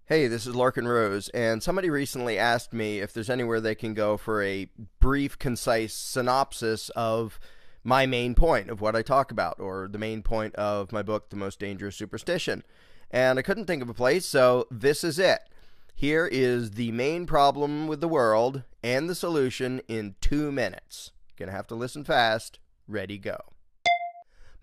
Hey, this is Larkin Rose, and somebody recently asked me if there's anywhere they can go for a brief, concise synopsis of my main point of what I talk about, or the main point of my book, The Most Dangerous Superstition. And I couldn't think of a place, so this is it. Here is the main problem with the world and the solution in 2 minutes. Gonna have to listen fast. Ready, go.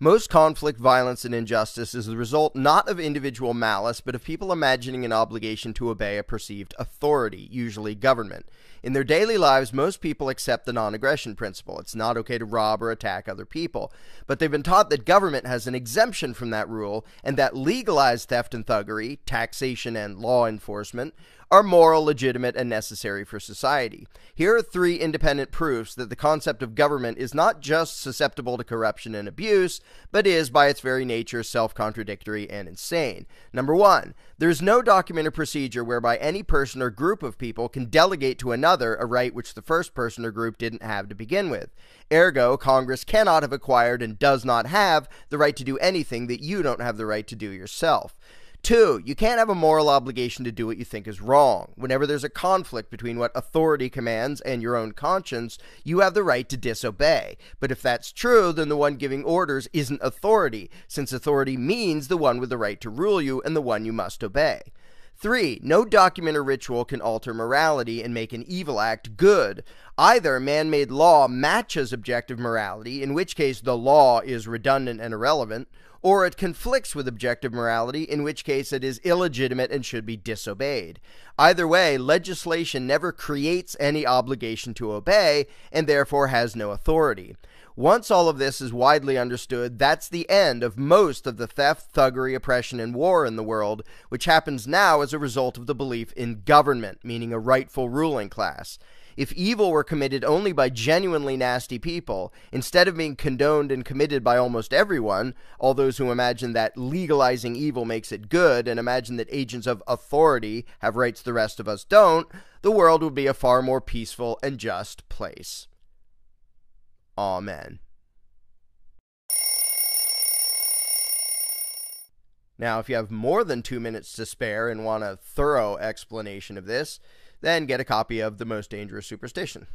Most conflict, violence, and injustice is the result not of individual malice, but of people imagining an obligation to obey a perceived authority, usually government. In their daily lives, most people accept the non-aggression principle. It's not okay to rob or attack other people. But they've been taught that government has an exemption from that rule, and that legalized theft and thuggery, taxation and law enforcement, are moral, legitimate, and necessary for society. Here are 3 independent proofs that the concept of government is not just susceptible to corruption and abuse, but is, by its very nature, self-contradictory and insane. Number 1, there is no document or procedure whereby any person or group of people can delegate to another a right which the first person or group didn't have to begin with. Ergo, Congress cannot have acquired and does not have the right to do anything that you don't have the right to do yourself. 2, you can't have a moral obligation to do what you think is wrong. Whenever there's a conflict between what authority commands and your own conscience, you have the right to disobey. But if that's true, then the one giving orders isn't authority, since authority means the one with the right to rule you and the one you must obey. 3, no document or ritual can alter morality and make an evil act good. Either man-made law matches objective morality, in which case the law is redundant and irrelevant, or it conflicts with objective morality, in which case it is illegitimate and should be disobeyed. Either way, legislation never creates any obligation to obey, and therefore has no authority. Once all of this is widely understood, that's the end of most of the theft, thuggery, oppression, and war in the world, which happens now as a result of the belief in government, meaning a rightful ruling class. If evil were committed only by genuinely nasty people, instead of being condoned and committed by almost everyone, all those who imagine that legalizing evil makes it good and imagine that agents of authority have rights the rest of us don't, the world would be a far more peaceful and just place. Amen. Now, if you have more than 2 minutes to spare and want a thorough explanation of this, then get a copy of The Most Dangerous Superstition.